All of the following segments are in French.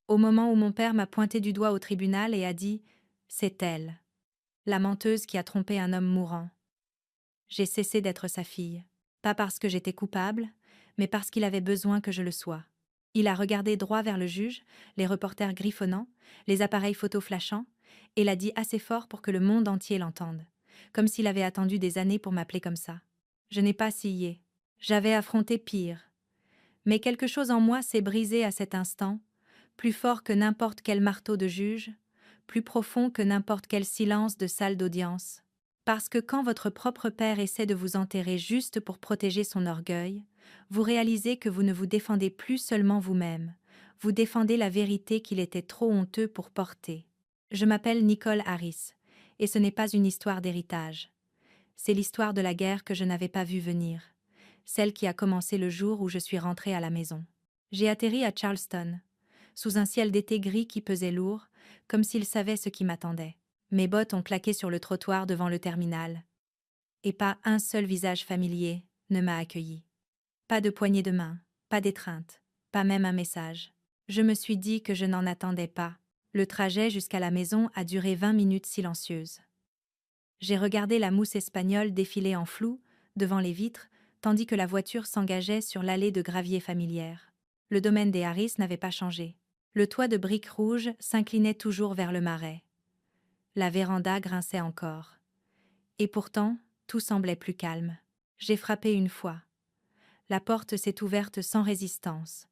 au moment où mon père m'a pointé du doigt au tribunal et a dit « C'est elle, la menteuse qui a trompé un homme mourant ». J'ai cessé d'être sa fille. Pas parce que j'étais coupable, mais parce qu'il avait besoin que je le sois. Il a regardé droit vers le juge, les reporters griffonnants, les appareils photo flashants, et l'a dit assez fort pour que le monde entier l'entende. Comme s'il avait attendu des années pour m'appeler comme ça. Je n'ai pas scié. J'avais affronté pire. Mais quelque chose en moi s'est brisé à cet instant, plus fort que n'importe quel marteau de juge, plus profond que n'importe quel silence de salle d'audience. Parce que quand votre propre père essaie de vous enterrer juste pour protéger son orgueil, vous réalisez que vous ne vous défendez plus seulement vous-même, vous défendez la vérité qu'il était trop honteux pour porter. Je m'appelle Nicole Harris, et ce n'est pas une histoire d'héritage. C'est l'histoire de la guerre que je n'avais pas vue venir, celle qui a commencé le jour où je suis rentrée à la maison. J'ai atterri à Charleston, sous un ciel d'été gris qui pesait lourd, comme s'il savait ce qui m'attendait. Mes bottes ont claqué sur le trottoir devant le terminal. Et pas un seul visage familier ne m'a accueilli. Pas de poignée de main, pas d'étreinte, pas même un message. Je me suis dit que je n'en attendais pas. Le trajet jusqu'à la maison a duré 20 minutes silencieuses. J'ai regardé la mousse espagnole défiler en flou, devant les vitres, tandis que la voiture s'engageait sur l'allée de gravier familière. Le domaine des Harris n'avait pas changé. Le toit de briques rouges s'inclinait toujours vers le marais. La véranda grinçait encore. Et pourtant, tout semblait plus calme. J'ai frappé une fois. La porte s'est ouverte sans résistance.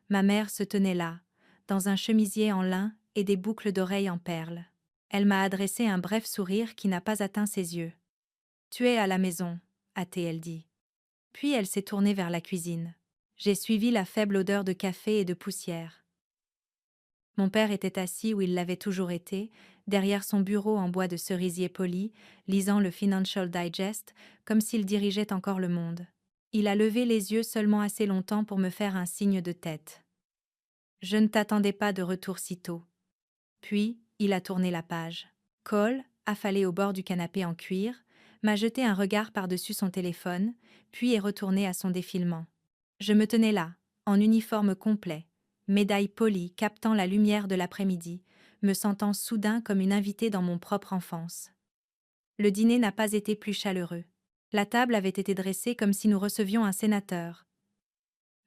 Ma mère se tenait là, dans un chemisier en lin et des boucles d'oreilles en perles. Elle m'a adressé un bref sourire qui n'a pas atteint ses yeux. « Tu es à la maison », a-t-elle dit. Puis elle s'est tournée vers la cuisine. J'ai suivi la faible odeur de café et de poussière. Mon père était assis où il l'avait toujours été, derrière son bureau en bois de cerisier poli, lisant le Financial Digest, comme s'il dirigeait encore le monde. Il a levé les yeux seulement assez longtemps pour me faire un signe de tête. Je ne t'attendais pas de retour si tôt. Puis, il a tourné la page. Cole, affalé au bord du canapé en cuir, m'a jeté un regard par-dessus son téléphone, puis est retourné à son défilement. Je me tenais là, en uniforme complet, médaille polie captant la lumière de l'après-midi, me sentant soudain comme une invitée dans mon propre enfance. Le dîner n'a pas été plus chaleureux. La table avait été dressée comme si nous recevions un sénateur.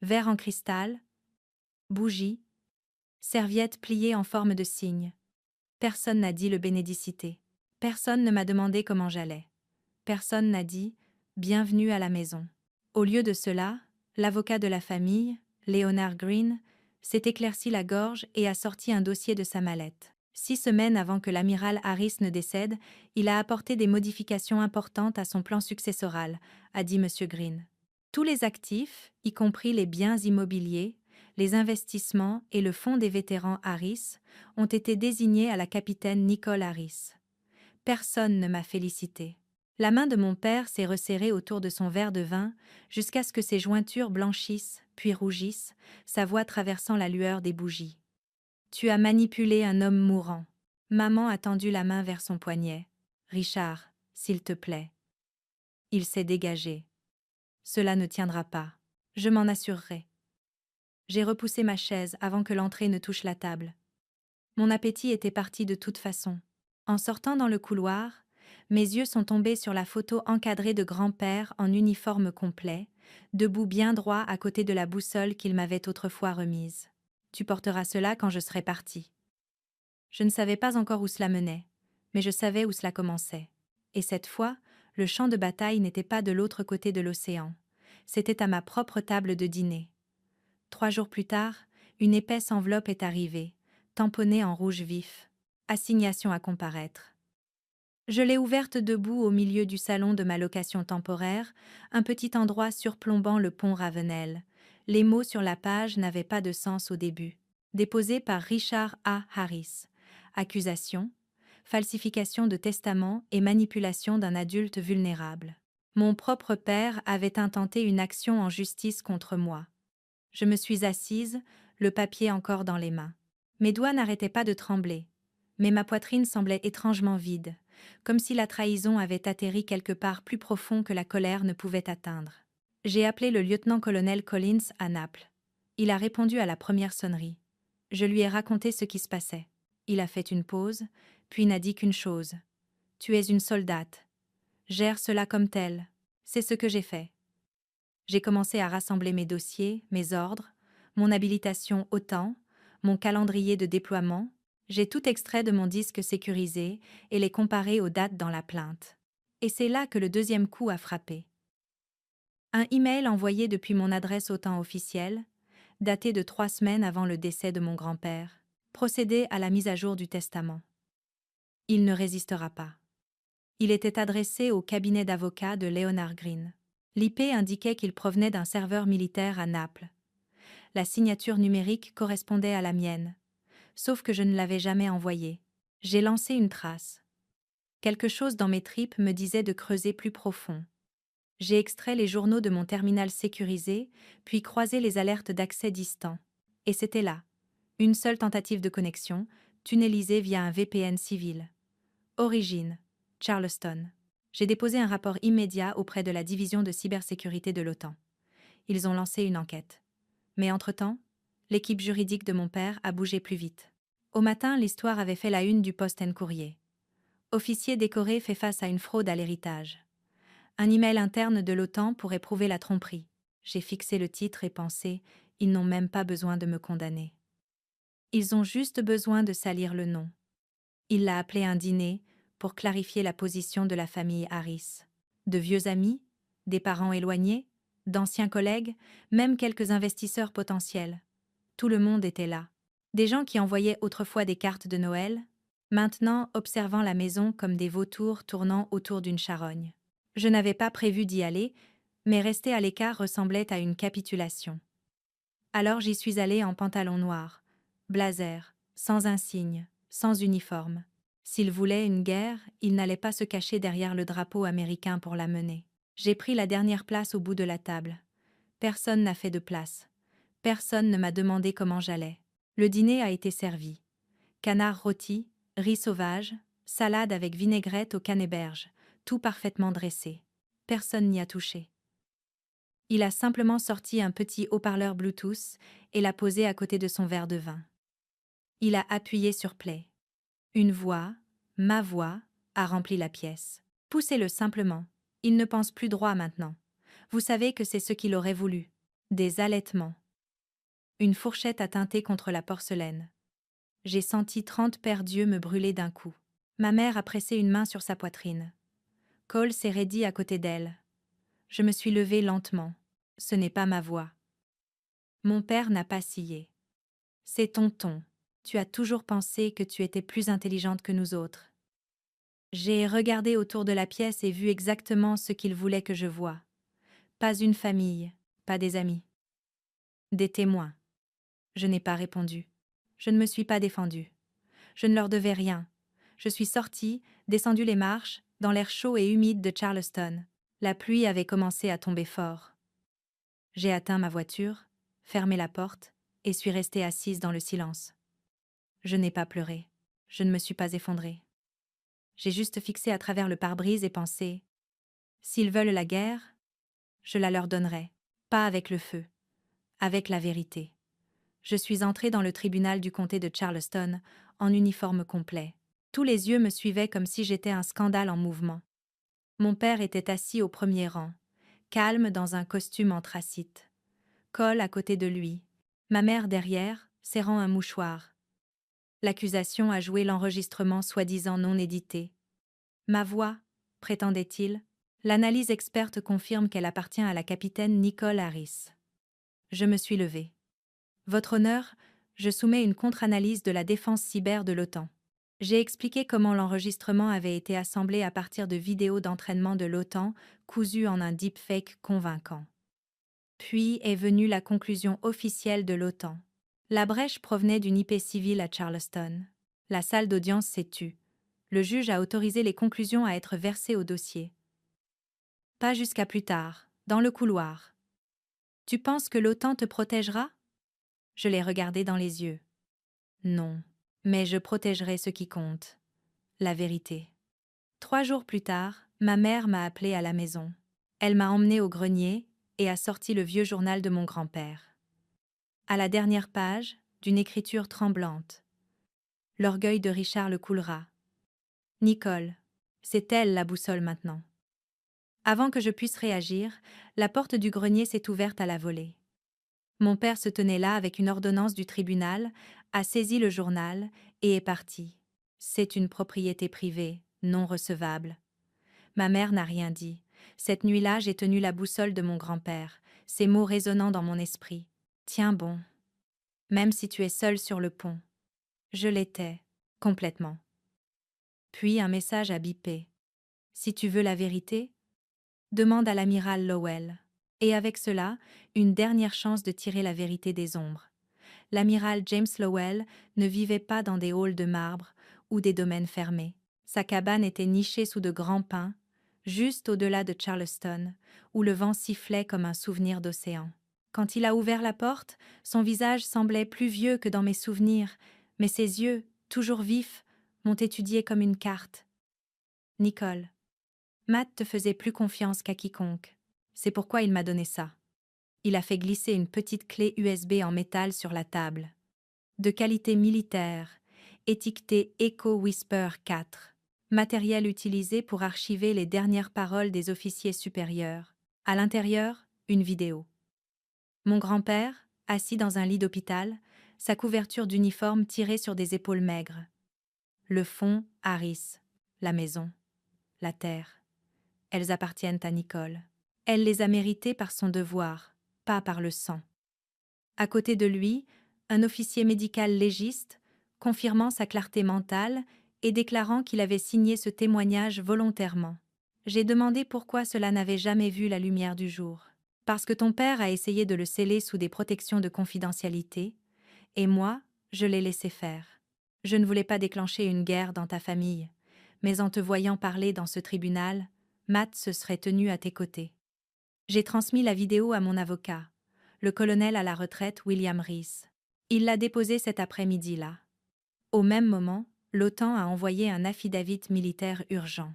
Verre en cristal, bougies, serviettes pliées en forme de cygne. Personne n'a dit le bénédicité. Personne ne m'a demandé comment j'allais. Personne n'a dit « Bienvenue à la maison ». Au lieu de cela, l'avocat de la famille, Leonard Green, s'est éclairci la gorge et a sorti un dossier de sa mallette. 6 semaines avant que l'amiral Harris ne décède, il a apporté des modifications importantes à son plan successoral, a dit M. Green. Tous les actifs, y compris les biens immobiliers, les investissements et le fonds des vétérans Harris, ont été désignés à la capitaine Nicole Harris. Personne ne m'a félicité. La main de mon père s'est resserrée autour de son verre de vin jusqu'à ce que ses jointures blanchissent, puis rougissent, sa voix traversant la lueur des bougies. « Tu as manipulé un homme mourant. » Maman a tendu la main vers son poignet. « Richard, s'il te plaît. » Il s'est dégagé. « Cela ne tiendra pas. Je m'en assurerai. » J'ai repoussé ma chaise avant que l'entrée ne touche la table. Mon appétit était parti de toute façon. En sortant dans le couloir, mes yeux sont tombés sur la photo encadrée de grand-père en uniforme complet, debout bien droit à côté de la boussole qu'il m'avait autrefois remise. « Tu porteras cela quand je serai parti. » Je ne savais pas encore où cela menait, mais je savais où cela commençait. Et cette fois, le champ de bataille n'était pas de l'autre côté de l'océan. C'était à ma propre table de dîner. 3 jours plus tard, une épaisse enveloppe est arrivée, tamponnée en rouge vif. Assignation à comparaître. Je l'ai ouverte debout au milieu du salon de ma location temporaire, un petit endroit surplombant le pont Ravenel. Les mots sur la page n'avaient pas de sens au début. Déposé par Richard A. Harris. Accusation, falsification de testament et manipulation d'un adulte vulnérable. Mon propre père avait intenté une action en justice contre moi. Je me suis assise, le papier encore dans les mains. Mes doigts n'arrêtaient pas de trembler, mais ma poitrine semblait étrangement vide, comme si la trahison avait atterri quelque part plus profond que la colère ne pouvait atteindre. J'ai appelé le lieutenant-colonel Collins à Naples. Il a répondu à la première sonnerie. Je lui ai raconté ce qui se passait. Il a fait une pause, puis n'a dit qu'une chose. « Tu es une soldate. Gère cela comme tel. » C'est ce que j'ai fait. J'ai commencé à rassembler mes dossiers, mes ordres, mon habilitation OTAN, mon calendrier de déploiement. J'ai tout extrait de mon disque sécurisé et les comparé aux dates dans la plainte. Et c'est là que le deuxième coup a frappé. Un email envoyé depuis mon adresse OTAN officielle, daté de 3 semaines avant le décès de mon grand-père, procédait à la mise à jour du testament. Il ne résistera pas. Il était adressé au cabinet d'avocats de Leonard Green. L'IP indiquait qu'il provenait d'un serveur militaire à Naples. La signature numérique correspondait à la mienne, sauf que je ne l'avais jamais envoyée. J'ai lancé une trace. Quelque chose dans mes tripes me disait de creuser plus profond. J'ai extrait les journaux de mon terminal sécurisé, puis croisé les alertes d'accès distant. Et c'était là. Une seule tentative de connexion, tunnelisée via un VPN civil. Origine, Charleston. J'ai déposé un rapport immédiat auprès de la division de cybersécurité de l'OTAN. Ils ont lancé une enquête. Mais entre-temps, l'équipe juridique de mon père a bougé plus vite. Au matin, l'histoire avait fait la une du Post-and-Courrier. Officier décoré fait face à une fraude à l'héritage. Un email interne de l'OTAN pourrait prouver la tromperie. J'ai fixé le titre et pensé, ils n'ont même pas besoin de me condamner. Ils ont juste besoin de salir le nom. Il l'a appelé un dîner pour clarifier la position de la famille Harris. De vieux amis, des parents éloignés, d'anciens collègues, même quelques investisseurs potentiels. Tout le monde était là. Des gens qui envoyaient autrefois des cartes de Noël, maintenant observant la maison comme des vautours tournant autour d'une charogne. Je n'avais pas prévu d'y aller, mais rester à l'écart ressemblait à une capitulation. Alors j'y suis allée en pantalon noir, blazer, sans insigne, sans uniforme. S'il voulait une guerre, il n'allait pas se cacher derrière le drapeau américain pour la mener. J'ai pris la dernière place au bout de la table. Personne n'a fait de place. Personne ne m'a demandé comment j'allais. Le dîner a été servi. Canard rôti, riz sauvage, salade avec vinaigrette au canneberge, tout parfaitement dressé. Personne n'y a touché. Il a simplement sorti un petit haut-parleur Bluetooth et l'a posé à côté de son verre de vin. Il a appuyé sur play. Une voix, ma voix, a rempli la pièce. Poussez-le simplement. Il ne pense plus droit maintenant. Vous savez que c'est ce qu'il aurait voulu. Des allaitements. Une fourchette a teinté contre la porcelaine. J'ai senti 30 paires d'yeux me brûler d'un coup. Ma mère a pressé une main sur sa poitrine. Cole s'est raidi à côté d'elle. Je me suis levée lentement. Ce n'est pas ma voix. Mon père n'a pas scié. C'est ton ton. Tu as toujours pensé que tu étais plus intelligente que nous autres. J'ai regardé autour de la pièce et vu exactement ce qu'il voulait que je voie. Pas une famille, pas des amis. Des témoins. Je n'ai pas répondu. Je ne me suis pas défendue. Je ne leur devais rien. Je suis sortie, descendue les marches, dans l'air chaud et humide de Charleston. La pluie avait commencé à tomber fort. J'ai atteint ma voiture, fermé la porte, et suis restée assise dans le silence. Je n'ai pas pleuré. Je ne me suis pas effondrée. J'ai juste fixé à travers le pare-brise et pensé « S'ils veulent la guerre, je la leur donnerai, pas avec le feu, avec la vérité. » Je suis entrée dans le tribunal du comté de Charleston, en uniforme complet. Tous les yeux me suivaient comme si j'étais un scandale en mouvement. Mon père était assis au premier rang, calme dans un costume anthracite. Cole à côté de lui, ma mère derrière, serrant un mouchoir. L'accusation a joué l'enregistrement soi-disant non édité. Ma voix, prétendait-il, l'analyse experte confirme qu'elle appartient à la capitaine Nicole Harris. Je me suis levée. Votre honneur, je soumets une contre-analyse de la défense cyber de l'OTAN. J'ai expliqué comment l'enregistrement avait été assemblé à partir de vidéos d'entraînement de l'OTAN cousues en un deepfake convaincant. Puis est venue la conclusion officielle de l'OTAN. La brèche provenait d'une IP civile à Charleston. La salle d'audience s'est tue. Le juge a autorisé les conclusions à être versées au dossier. Pas jusqu'à plus tard, dans le couloir. Tu penses que l'OTAN te protégera ? Je l'ai regardé dans les yeux. Non, mais je protégerai ce qui compte. La vérité. 3 jours plus tard, ma mère m'a appelée à la maison. Elle m'a emmenée au grenier et a sorti le vieux journal de mon grand-père. À la dernière page, d'une écriture tremblante. L'orgueil de Richard le coulera. Nicole. C'est elle la boussole maintenant. Avant que je puisse réagir, la porte du grenier s'est ouverte à la volée. Mon père se tenait là avec une ordonnance du tribunal, a saisi le journal et est parti. C'est une propriété privée, non recevable. Ma mère n'a rien dit. Cette nuit-là, j'ai tenu la boussole de mon grand-père, ces mots résonnant dans mon esprit. Tiens bon. Même si tu es seul sur le pont. Je l'étais, complètement. Puis un message a bipé. Si tu veux la vérité, demande à l'amiral Lowell. Et avec cela, une dernière chance de tirer la vérité des ombres. L'amiral James Lowell ne vivait pas dans des halls de marbre ou des domaines fermés. Sa cabane était nichée sous de grands pins, juste au-delà de Charleston, où le vent sifflait comme un souvenir d'océan. Quand il a ouvert la porte, son visage semblait plus vieux que dans mes souvenirs, mais ses yeux, toujours vifs, m'ont étudié comme une carte. Nicole, Matt te faisait plus confiance qu'à quiconque. C'est pourquoi il m'a donné ça. Il a fait glisser une petite clé USB en métal sur la table. De qualité militaire, étiquetée Echo Whisper 4. Matériel utilisé pour archiver les dernières paroles des officiers supérieurs. À l'intérieur, une vidéo. Mon grand-père, assis dans un lit d'hôpital, sa couverture d'uniforme tirée sur des épaules maigres. Le fond, Harris. La maison. La terre. Elles appartiennent à Nicole. Elle les a méritées par son devoir, pas par le sang. À côté de lui, un officier médical légiste, confirmant sa clarté mentale et déclarant qu'il avait signé ce témoignage volontairement. J'ai demandé pourquoi cela n'avait jamais vu la lumière du jour. Parce que ton père a essayé de le sceller sous des protections de confidentialité, et moi, je l'ai laissé faire. Je ne voulais pas déclencher une guerre dans ta famille, mais en te voyant parler dans ce tribunal, Matt se serait tenu à tes côtés. J'ai transmis la vidéo à mon avocat, le colonel à la retraite William Reese. Il l'a déposée cet après-midi-là. Au même moment, l'OTAN a envoyé un affidavit militaire urgent.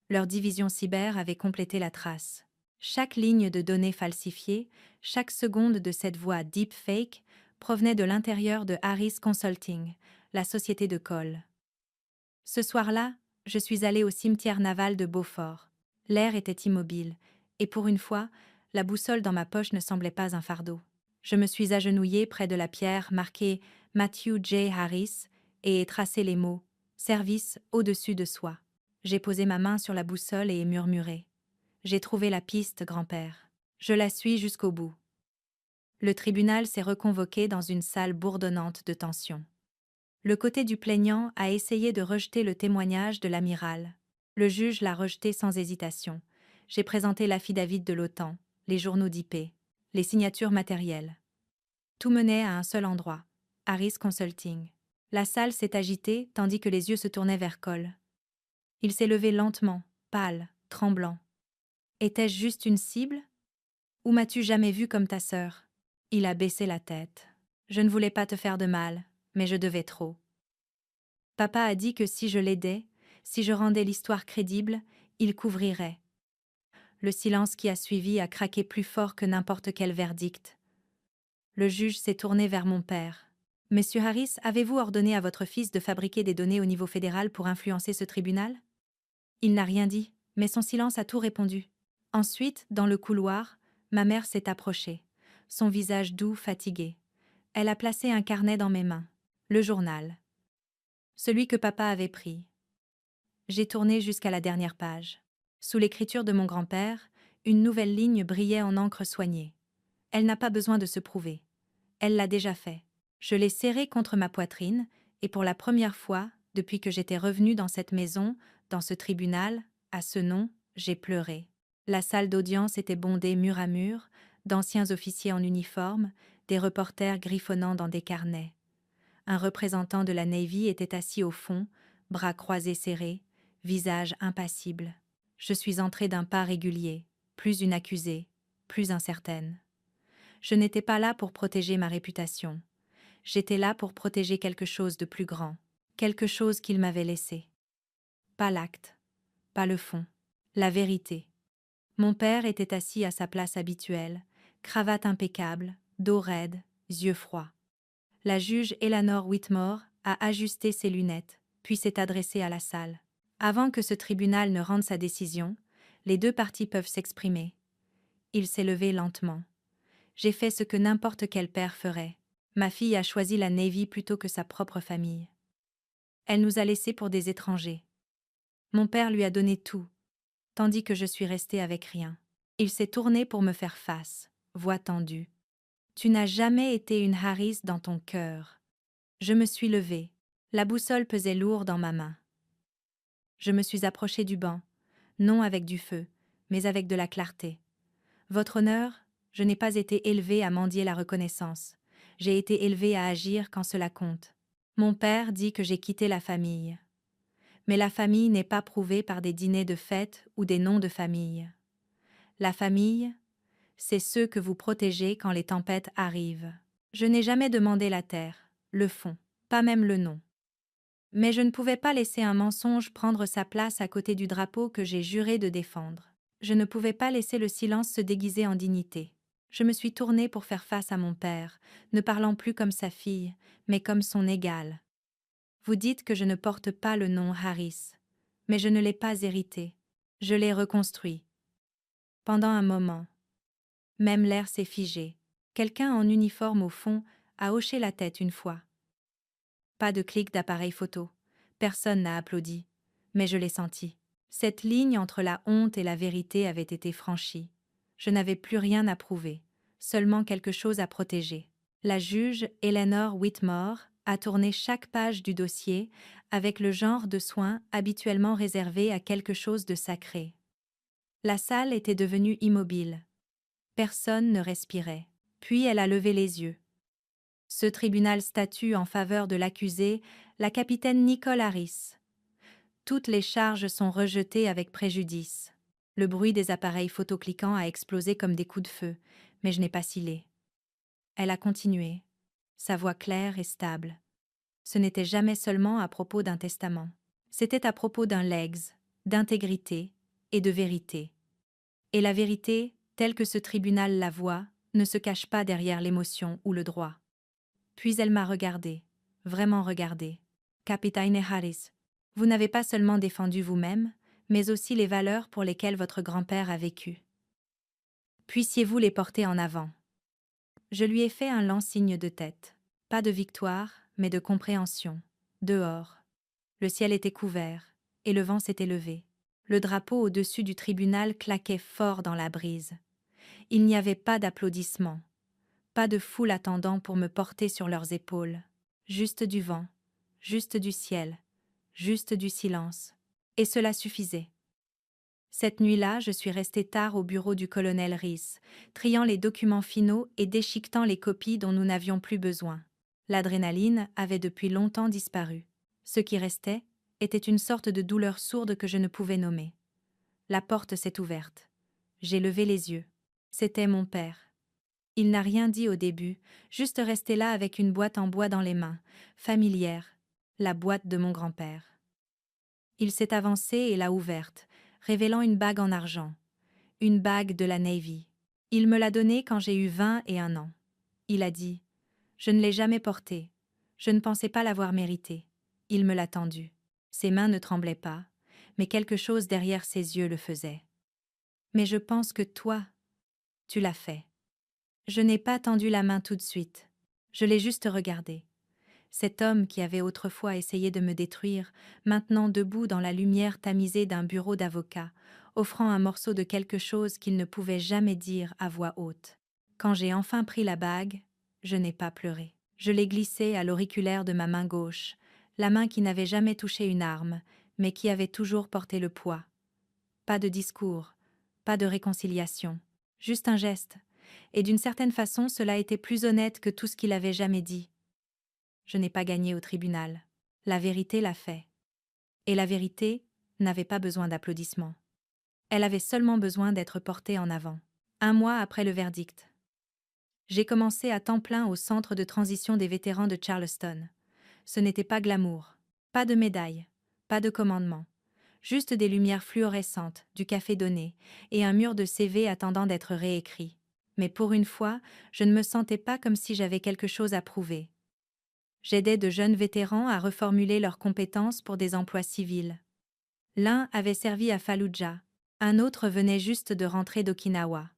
Leur division cyber avait complété la trace. Chaque ligne de données falsifiée, chaque seconde de cette voix deepfake provenait de l'intérieur de Harris Consulting, la société de Cole. Ce soir-là, je suis allée au cimetière naval de Beaufort. L'air était immobile, et pour une fois, la boussole dans ma poche ne semblait pas un fardeau. Je me suis agenouillée près de la pierre marquée Matthew J. Harris et ai tracé les mots « Service au-dessus de soi ». J'ai posé ma main sur la boussole et ai murmuré « J'ai trouvé la piste, grand-père. Je la suis jusqu'au bout ». Le tribunal s'est reconvoqué dans une salle bourdonnante de tension. Le côté du plaignant a essayé de rejeter le témoignage de l'amiral. Le juge l'a rejeté sans hésitation. J'ai présenté l'affidavit de l'OTAN, les journaux d'IP, les signatures matérielles. Tout menait à un seul endroit, Harris Consulting. La salle s'est agitée tandis que les yeux se tournaient vers Cole. Il s'est levé lentement, pâle, tremblant. Étais-je juste une cible? Ou m'as-tu jamais vu comme ta sœur? Il a baissé la tête. Je ne voulais pas te faire de mal, mais je devais trop. Papa a dit que si je l'aidais, si je rendais l'histoire crédible, il couvrirait. Le silence qui a suivi a craqué plus fort que n'importe quel verdict. Le juge s'est tourné vers mon père. « Monsieur Harris, avez-vous ordonné à votre fils de fabriquer des données au niveau fédéral pour influencer ce tribunal ?» Il n'a rien dit, mais son silence a tout répondu. Ensuite, dans le couloir, ma mère s'est approchée, son visage doux, fatigué. Elle a placé un carnet dans mes mains. Le journal. Celui que papa avait pris. J'ai tourné jusqu'à la dernière page. Sous l'écriture de mon grand-père, une nouvelle ligne brillait en encre soignée. Elle n'a pas besoin de se prouver. Elle l'a déjà fait. Je l'ai serrée contre ma poitrine, et pour la première fois, depuis que j'étais revenue dans cette maison, dans ce tribunal, à ce nom, j'ai pleuré. La salle d'audience était bondée mur à mur, d'anciens officiers en uniforme, des reporters griffonnant dans des carnets. Un représentant de la Navy était assis au fond, bras croisés serrés, visage impassible. Je suis entrée d'un pas régulier, plus une accusée, plus incertaine. Je n'étais pas là pour protéger ma réputation. J'étais là pour protéger quelque chose de plus grand, quelque chose qu'il m'avait laissé. Pas l'acte, pas le fond, la vérité. Mon père était assis à sa place habituelle, cravate impeccable, dos raide, yeux froids. La juge Eleanor Whitmore a ajusté ses lunettes, puis s'est adressée à la salle. Avant que ce tribunal ne rende sa décision, les deux parties peuvent s'exprimer. Il s'est levé lentement. J'ai fait ce que n'importe quel père ferait. Ma fille a choisi la Navy plutôt que sa propre famille. Elle nous a laissés pour des étrangers. Mon père lui a donné tout, tandis que je suis restée avec rien. Il s'est tourné pour me faire face, voix tendue. Tu n'as jamais été une Harris dans ton cœur. Je me suis levée. La boussole pesait lourd dans ma main. Je me suis approchée du banc, non avec du feu, mais avec de la clarté. Votre honneur, je n'ai pas été élevée à mendier la reconnaissance. J'ai été élevée à agir quand cela compte. Mon père dit que j'ai quitté la famille. Mais la famille n'est pas prouvée par des dîners de fête ou des noms de famille. La famille, c'est ceux que vous protégez quand les tempêtes arrivent. Je n'ai jamais demandé la terre, le fond, pas même le nom. Mais je ne pouvais pas laisser un mensonge prendre sa place à côté du drapeau que j'ai juré de défendre. Je ne pouvais pas laisser le silence se déguiser en dignité. Je me suis tournée pour faire face à mon père, ne parlant plus comme sa fille, mais comme son égale. Vous dites que je ne porte pas le nom Harris, mais je ne l'ai pas hérité. Je l'ai reconstruit. Pendant un moment, même l'air s'est figé. Quelqu'un en uniforme au fond a hoché la tête une fois. Pas de clic d'appareil photo. Personne n'a applaudi. Mais je l'ai senti. Cette ligne entre la honte et la vérité avait été franchie. Je n'avais plus rien à prouver, seulement quelque chose à protéger. La juge Eleanor Whitmore a tourné chaque page du dossier avec le genre de soin habituellement réservé à quelque chose de sacré. La salle était devenue immobile. Personne ne respirait. Puis elle a levé les yeux. Ce tribunal statue en faveur de l'accusée, la capitaine Nicole Harris. Toutes les charges sont rejetées avec préjudice. Le bruit des appareils photocliquants a explosé comme des coups de feu, mais je n'ai pas cillé. Elle a continué, sa voix claire et stable. Ce n'était jamais seulement à propos d'un testament. C'était à propos d'un legs, d'intégrité et de vérité. Et la vérité, telle que ce tribunal la voit, ne se cache pas derrière l'émotion ou le droit. Puis elle m'a regardé, vraiment regardé. Capitaine Harris, vous n'avez pas seulement défendu vous-même, mais aussi les valeurs pour lesquelles votre grand-père a vécu. Puissiez-vous les porter en avant. Je lui ai fait un lent signe de tête. Pas de victoire, mais de compréhension. Dehors. Le ciel était couvert, et le vent s'était levé. Le drapeau au-dessus du tribunal claquait fort dans la brise. Il n'y avait pas d'applaudissements. Pas de foule attendant pour me porter sur leurs épaules. Juste du vent, juste du ciel, juste du silence. Et cela suffisait. Cette nuit-là, je suis restée tard au bureau du colonel Rees, triant les documents finaux et déchiquetant les copies dont nous n'avions plus besoin. L'adrénaline avait depuis longtemps disparu. Ce qui restait était une sorte de douleur sourde que je ne pouvais nommer. La porte s'est ouverte. J'ai levé les yeux. C'était mon père. Il n'a rien dit au début, juste resté là avec une boîte en bois dans les mains, familière, la boîte de mon grand-père. Il s'est avancé et l'a ouverte, révélant une bague en argent, une bague de la Navy. Il me l'a donnée quand j'ai eu 21 ans. Il a dit « Je ne l'ai jamais portée. Je ne pensais pas l'avoir méritée. » Il me l'a tendue. Ses mains ne tremblaient pas, mais quelque chose derrière ses yeux le faisait. « Mais je pense que toi, tu l'as fait. » Je n'ai pas tendu la main tout de suite. Je l'ai juste regardé. Cet homme qui avait autrefois essayé de me détruire, maintenant debout dans la lumière tamisée d'un bureau d'avocat, offrant un morceau de quelque chose qu'il ne pouvait jamais dire à voix haute. Quand j'ai enfin pris la bague, je n'ai pas pleuré. Je l'ai glissée à l'auriculaire de ma main gauche, la main qui n'avait jamais touché une arme, mais qui avait toujours porté le poids. Pas de discours, pas de réconciliation, juste un geste. Et d'une certaine façon, cela était plus honnête que tout ce qu'il avait jamais dit. Je n'ai pas gagné au tribunal. La vérité l'a fait. Et la vérité n'avait pas besoin d'applaudissements. Elle avait seulement besoin d'être portée en avant. 1 mois après le verdict. J'ai commencé à temps plein au centre de transition des vétérans de Charleston. Ce n'était pas glamour. Pas de médaille. Pas de commandement. Juste des lumières fluorescentes, du café donné, et un mur de CV attendant d'être réécrit. Mais pour une fois, je ne me sentais pas comme si j'avais quelque chose à prouver. J'aidais de jeunes vétérans à reformuler leurs compétences pour des emplois civils. L'un avait servi à Fallujah, un autre venait juste de rentrer d'Okinawa.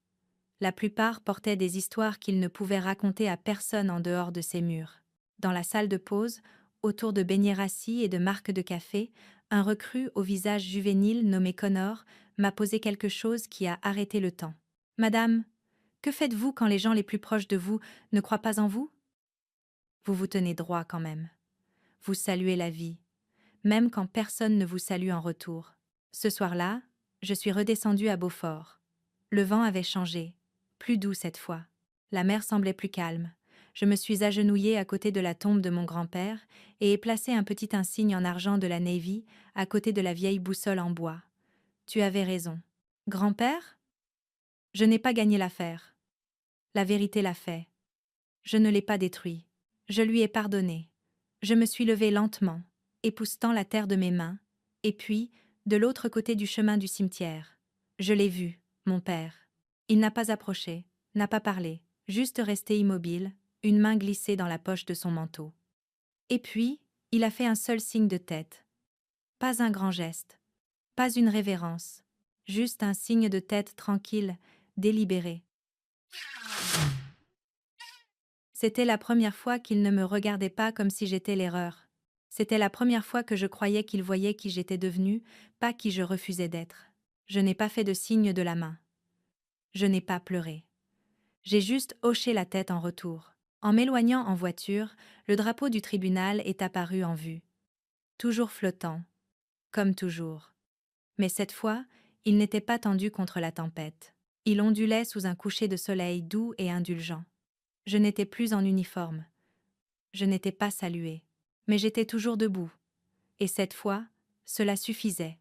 La plupart portaient des histoires qu'ils ne pouvaient raconter à personne en dehors de ces murs. Dans la salle de pause, autour de beignets rassis et de marques de café, un recrue au visage juvénile nommé Connor m'a posé quelque chose qui a arrêté le temps. « Madame, que faites-vous quand les gens les plus proches de vous ne croient pas en vous ?» Vous vous tenez droit quand même. Vous saluez la vie, même quand personne ne vous salue en retour. Ce soir-là, je suis redescendue à Beaufort. Le vent avait changé, plus doux cette fois. La mer semblait plus calme. Je me suis agenouillée à côté de la tombe de mon grand-père et ai placé un petit insigne en argent de la Navy à côté de la vieille boussole en bois. Tu avais raison. Grand-père ? Je n'ai pas gagné l'affaire. La vérité l'a fait. Je ne l'ai pas détruit. Je lui ai pardonné. Je me suis levée lentement, époussetant la terre de mes mains, et puis, de l'autre côté du chemin du cimetière, je l'ai vu, mon père. Il n'a pas approché, n'a pas parlé, juste resté immobile, une main glissée dans la poche de son manteau. Et puis, il a fait un seul signe de tête. Pas un grand geste, pas une révérence, juste un signe de tête tranquille, délibéré. C'était la première fois qu'il ne me regardait pas comme si j'étais l'erreur. C'était la première fois que je croyais qu'il voyait qui j'étais devenue, pas qui je refusais d'être. Je n'ai pas fait de signe de la main. Je n'ai pas pleuré. J'ai juste hoché la tête en retour. En m'éloignant en voiture, le drapeau du tribunal est apparu en vue. Toujours flottant. Comme toujours. Mais cette fois, il n'était pas tendu contre la tempête. Il ondulait sous un coucher de soleil doux et indulgent. Je n'étais plus en uniforme. Je n'étais pas saluée. Mais j'étais toujours debout. Et cette fois, cela suffisait.